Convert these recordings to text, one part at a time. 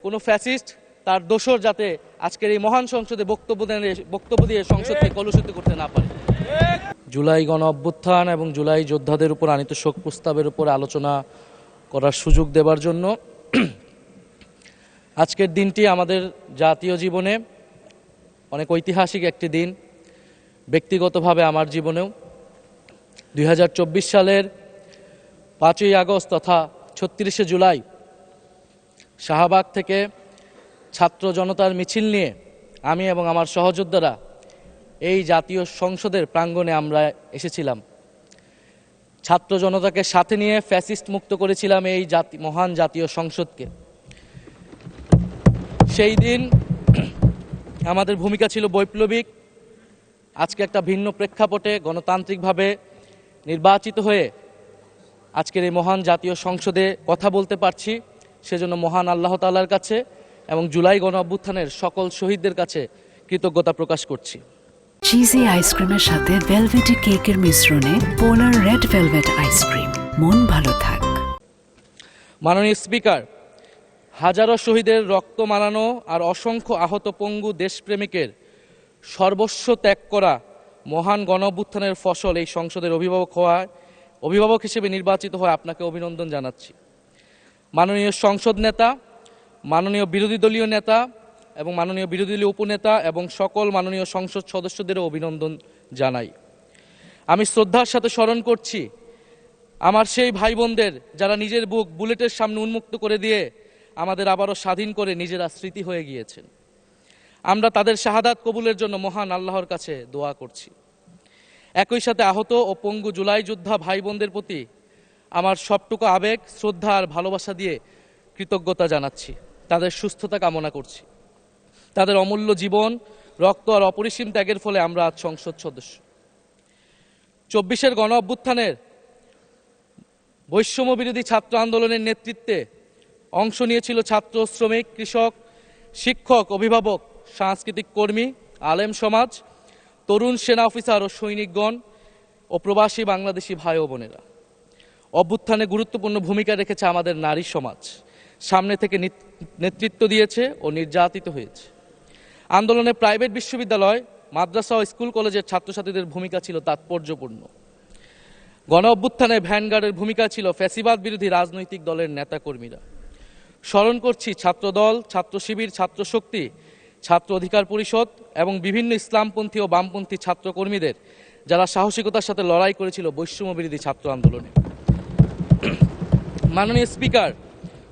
কোনো ফ্যাসিস্ট তার দোসর যাতে আজকের এই মহান সংসদে বক্তব্য দিয়ে সংসদকে কলুষিত করতে না পারে। জুলাই গণ অভ্যুত্থান এবং জুলাই যোদ্ধাদের উপর আনীত শোক প্রস্তাবের উপর আলোচনা করার সুযোগ দেবার জন্য আজকের দিনটি আমাদের জাতীয় জীবনে অনেক ঐতিহাসিক একটি দিন, ব্যক্তিগতভাবে আমার জীবনেও। 2024 সালের 5ই আগস্ট তথা 36শে জুলাই শাহবাগ থেকে ছাত্র জনতার মিছিল নিয়ে আমি এবং আমার সহযোদ্ধারা এই জাতীয় সংসদের প্রাঙ্গণে আমরা এসেছিলাম। ছাত্র জনতাকে সাথে নিয়ে ফ্যাসিস্ট মুক্ত করেছিলাম এই মহান জাতীয় সংসদকে। সেই দিন আমাদের ভূমিকা ছিল বৈপ্লবিক। আজকে একটা ভিন্ন প্রেক্ষাপটে গণতান্ত্রিকভাবে নির্বাচিত হয়ে আজকের এই মহান জাতীয় সংসদে কথা বলতে পারছি, সেজন্য মহান আল্লাহ তাআলার কাছে এবং জুলাই গণ অভ্যুত্থানের সকল শহীদদের কাছে কৃতজ্ঞতা প্রকাশ করছি। চিজি আইসক্রিমের সাথে ভেলভেটি কেকের মিশ্রণে পোলার রেড ভেলভেট আইসক্রিম, মন ভালো থাক। মাননীয় স্পিকার, হাজারো শহীদের রক্ত মানানো আর অসংখ্য আহত পঙ্গু দেশপ্রেমিকের সর্বস্ব ত্যাগ করা মহান গণ অভ্যুত্থানের ফসল এই সংসদের অভিভাবক হিসেবে নির্বাচিত হয়ে আপনাকে অভিনন্দন জানাচ্ছি। মাননীয় সংসদ নেতা, মাননীয় বিরোধী দলীয় নেতা এবং মাননীয় বিরোধী দলীয় উপনেতা এবং সকল মাননীয় সংসদ সদস্যদেরও অভিনন্দন জানাই। আমি শ্রদ্ধার সাথে স্মরণ করছি আমার সেই ভাই বোনদের যারা নিজের বুক বুলেটের সামনে উন্মুক্ত করে দিয়ে আমাদের আবারও স্বাধীন করে নিজেরা স্মৃতি হয়ে গিয়েছেন। আমরা তাদের শাহাদাত কবুলের জন্য মহান আল্লাহর কাছে দোয়া করছি। একই সাথে আহত ও পঙ্গু জুলাই যোদ্ধা ভাই বোনদের প্রতি আমার সবটুকু আবেগ, শ্রদ্ধা আর ভালোবাসা দিয়ে কৃতজ্ঞতা জানাচ্ছি। তাদের সুস্থতা কামনা করছি। তাদের অমূল্য জীবন, রক্ত আর অপরিসীম ত্যাগের ফলে আমরা আজ সংসদ সদস্য। 24-এর গণ অভ্যুত্থানের বৈষম্য বিরোধী ছাত্র আন্দোলনের নেতৃত্বে অংশ নিয়েছিল ছাত্র, শ্রমিক, কৃষক, শিক্ষক, অভিভাবক, সাংস্কৃতিক কর্মী, আলেম সমাজ, তরুণ সেনা অফিসার ও সৈনিকগণ ও প্রবাসী বাংলাদেশি ভাই ও বোনেরা। অভ্যুত্থানে গুরুত্বপূর্ণ ভূমিকা রেখেছে আমাদের নারী সমাজ, সামনে থেকে নেতৃত্ব দিয়েছে ও নির্যাতিত হয়েছে। আন্দোলনে প্রাইভেট বিশ্ববিদ্যালয়, মাদ্রাসা ও স্কুল কলেজের ছাত্রছাত্রীদের ভূমিকা ছিল তাৎপর্যপূর্ণ। গণ অভ্যুত্থানে ভ্যানগার্ডের ভূমিকা ছিল ফ্যাসিবাদ বিরোধী রাজনৈতিক দলের নেতাকর্মীরা। স্মরণ করছি ছাত্রদল, ছাত্র শিবির, ছাত্র শক্তি, ছাত্র অধিকার পরিষদ এবং বিভিন্ন ইসলামপন্থী ও বামপন্থী ছাত্রকর্মীদের যারা সাহসিকতার সাথে লড়াই করেছিল বৈষম্য বিরোধী ছাত্র আন্দোলনে। মাননীয় স্পিকার,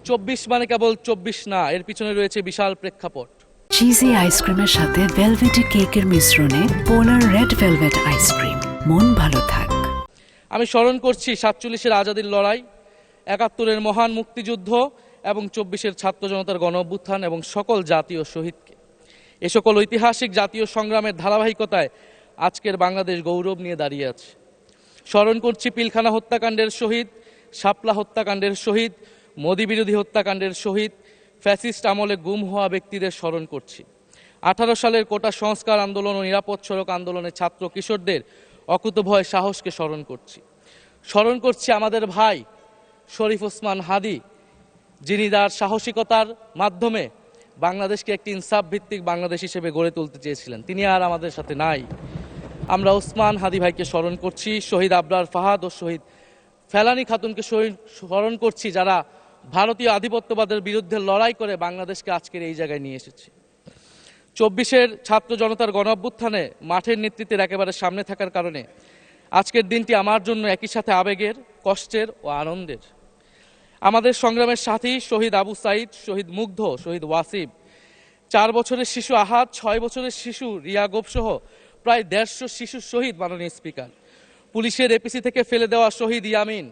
24 মানে কেবল 24 না, এর পিছনে রয়েছে বিশাল প্রেক্ষাপট। চিজি আইসক্রিমের সাথে ভেলভেটি কেকের মিশ্রণে পোলার রেড ভেলভেট আইসক্রিম, মন ভালো থাক। আমি স্মরণ করছি 47-এর আজাদির লড়াই, 71-এর মহান মুক্তিযুদ্ধ এবং 24-এর ছাত্র জনতার গণ অভ্যুত্থান এবং সকল জাতীয় শহীদকে। এ সকল ঐতিহাসিক জাতীয় সংগ্রামের ধারাবাহিকতায় আজকের বাংলাদেশ গৌরব নিয়ে দাঁড়িয়ে আছে। স্মরণ করছি পিলখানা হত্যাকাণ্ডের শহীদ, শাপলা হত্যাকাণ্ডের শহীদ, মোদি বিরোধী হত্যাকাণ্ডের শহীদ, ফ্যাসিস্ট আমলে গুম হওয়া ব্যক্তিদের স্মরণ করছি। 18 সালের কোটা সংস্কার আন্দোলন ও নিরাপদ সড়ক আন্দোলনে ছাত্র কিশোরদের অকুতোভয় সাহসকে স্মরণ করছি। স্মরণ করছি আমাদের ভাই শরীফ ওসমান হাদি, যিনি তার সাহসিকতার মাধ্যমে বাংলাদেশকে একটি ইনসাফ ভিত্তিক বাংলাদেশ হিসেবে গড়ে তুলতে চেয়েছিলেন। তিনি আর আমাদের সাথে নাই। আমরা ওসমান হাদি ভাইকে স্মরণ করছি। শহীদ আবরার ফাহাদ ও শহীদ ফেলানী খাতুনকে স্মরণ করছি, যারা ভারতীয় আধিপত্যবাদের বিরুদ্ধে লড়াই করে বাংলাদেশকে আজকের এই জায়গায় নিয়ে এসেছে। 24-এর ছাত্র জনতার গণ অভ্যুত্থানে মাঠের নেতৃত্বের একেবারে সামনে থাকার কারণে আজকের দিনটি আমার জন্য একই সাথে আবেগের, কষ্টের ও আনন্দের। আমাদের সংগ্রামের সাথী শহীদ আবু সাইদ, শহীদ মুগ্ধ, শহীদ ওয়াসিব, 4 বছরের শিশু আহাদ, 6 বছরের শিশু রিয়া গোপসহ প্রায় 150 শিশু শহীদ। মাননীয় স্পিকার, পুলিশের এপিসি থেকে ফেলে দেওয়া শহীদ ইয়ামিন,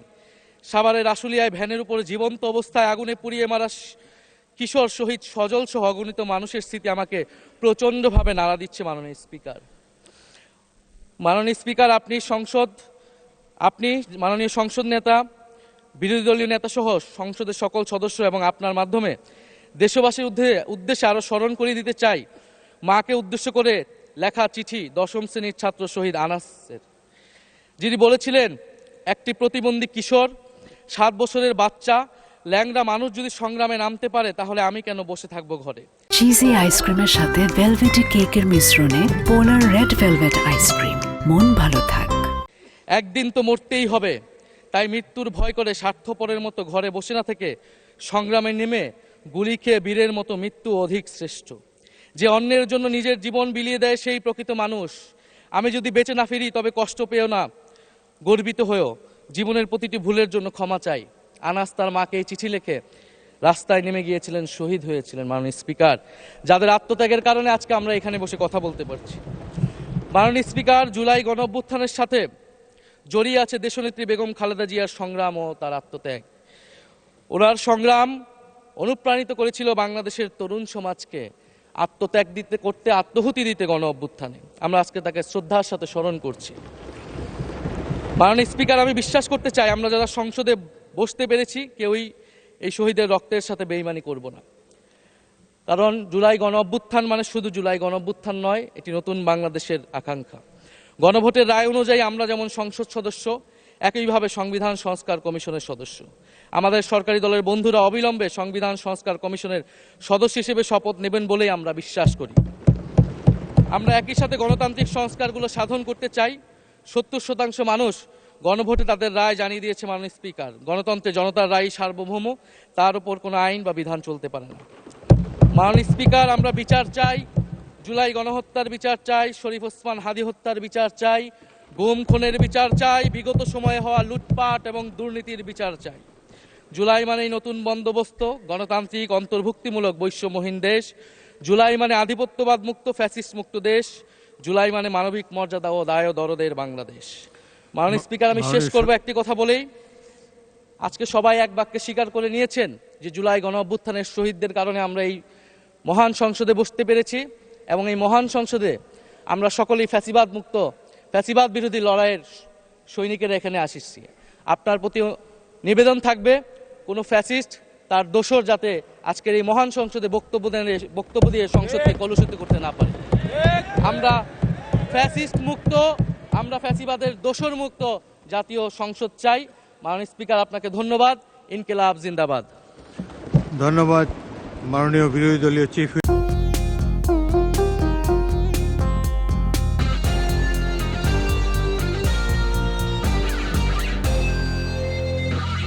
সাভারের আশুলিয়ায় ভ্যানের উপরে জীবন্ত অবস্থায় আগুনে পুড়িয়ে মারা কিশোর শহীদ সজল সহ অগণিত মানুষের স্মৃতি আমাকে প্রচণ্ডভাবে নাড়া দিচ্ছে। মাননীয় স্পিকার, আপনি মাননীয় সংসদ নেতা, বিরোধী দলীয় নেতা সহ সংসদের সকল সদস্য এবং আপনার মাধ্যমে দেশবাসীর উদ্দেশ্যে আরও স্মরণ করিয়ে দিতে চাই মাকে উদ্দেশ্য করে লেখা চিঠি 10ম শ্রেণীর ছাত্র শহীদ আনাসের, যিনি বলেছিলেন, একটি প্রতিবন্ধী কিশোর, 7 বছরের বাচ্চা ল্যাংড়া মানুষ যদি সংগ্রামে নামতে পারে তাহলে আমি কেন বসে থাকবো ঘরে। চিজি আইসক্রিমের সাথে ভেলভেটি কেকের মিশ্রণে পোলার রেড ভেলভেট আইসক্রিম। মন ভালো থাক। একদিন তো মরতেই হবে, তাই মৃত্যুর ভয় করে স্বার্থপরের মতো ঘরে বসে না থেকে সংগ্রামে নেমে গুলি খেয়ে বীরের মতো মৃত্যু অধিক শ্রেষ্ঠ। যে অন্যের জন্য নিজের জীবন বিলিয়ে দেয় সেই প্রকৃত মানুষ। আমি যদি বেঁচে না ফিরি তবে কষ্ট পেও না, গর্বিত হয়েও জীবনের প্রতিটি ভুলের জন্য ক্ষমা চাই। আনাস তার মাকে এই চিঠি লিখে রাস্তায় নেমে গিয়েছিলেন, শহীদ হয়েছিলেন মাননীয় স্পিকার, যাদের আত্মত্যাগের কারণে আজকে আমরা এখানে বসে কথা বলতে পারছি। মাননীয় স্পিকার, জুলাই গণঅভ্যুত্থানের সাথে জড়িয়ে আছে দেশনেত্রী বেগম খালেদা জিয়ার সংগ্রাম ও তার আত্মত্যাগ। ওনার সংগ্রাম অনুপ্রাণিত করেছিল বাংলাদেশের তরুণ সমাজকে আত্মত্যাগ করতে, আত্মহুতি দিতে গণ অভ্যুত্থানে। আমরা আজকে তাকে শ্রদ্ধার সাথে স্মরণ করছি। মাননীয় স্পিকার, আমি বিশ্বাস করতে চাই আমরা যারা সংসদে বসতে পেরেছি কেউই এই শহীদের রক্তের সাথে বেইমানি করব না। কারণ জুলাই গণ অভ্যুত্থান মানে শুধু জুলাই গণ অভ্যুত্থান নয়, এটি নতুন বাংলাদেশের আকাঙ্ক্ষা। গণভোটের রায় অনুযায়ী আমরা যেমন সংসদ সদস্য, একইভাবে সংবিধান সংস্কার কমিশনের সদস্য। আমাদের সরকারি দলের বন্ধুরা অবিলম্বে সংবিধান সংস্কার কমিশনের সদস্য হিসেবে শপথ নেবেন বলেই আমরা বিশ্বাস করি। আমরা একই সাথে গণতান্ত্রিক সংস্কারগুলো সাধন করতে চাই। 70% মানুষ গণভোটে তাদের রায় জানিয়ে দিয়েছে মাননীয় স্পিকার। গণতন্ত্রে জনতার রায় সার্বভৌম, তার উপর কোনো আইন বা বিধান চলতে পারে না। মাননীয় স্পিকার, আমরা বিচার চাই, জুলাই গণহত্যার বিচার চাই, শরীফ ওসমান হাদি হত্যার বিচার চাই, গুম খুনের বিচার চাই, বিগত সময়ে হওয়া লুটপাট এবং দুর্নীতির বিচার চাই। জুলাই মানেই নতুন বন্দোবস্ত, গণতান্ত্রিক অন্তর্ভুক্তিমূলক বৈষম্যহীন দেশ। জুলাই মানে আধিপত্যবাদ মুক্ত, ফ্যাসিস্ট মুক্ত দেশ। জুলাই মানে মানবিক মর্যাদা ও দায় ও দরদের বাংলাদেশ। মাননীয় স্পিকার, আমি শেষ করব একটি কথা বলেই। আজকে সবাই এক বাক্যে স্বীকার করে নিয়েছেন যে জুলাই গণ অভ্যুত্থানের শহীদদের কারণে আমরা এই মহান সংসদে বসতে পেরেছি এবং এই মহান সংসদে আমরা সকলেই ফ্যাসিবাদ মুক্ত, ফ্যাসিবাদ বিরোধী লড়াইয়ের সৈনিকেরা এখানে আসিছি। আপনার প্রতি নিবেদন থাকবে কোনো ফ্যাসিস্ট তার দোসর যাতে আজকের এই মহান সংসদে বক্তব্য দিয়ে সংসদকে কলুষিত করতে না পারে। আমরা ফ্যাসিস্ট মুক্ত, আমরা ফ্যাসিবাদের দোসর মুক্ত জাতীয় সংসদ চাই। মাননীয় স্পিকার, আপনাকে ধন্যবাদ। ইনকিলাব জিন্দাবাদ। ধন্যবাদ মাননীয় বিরোধী দলীয় চিফ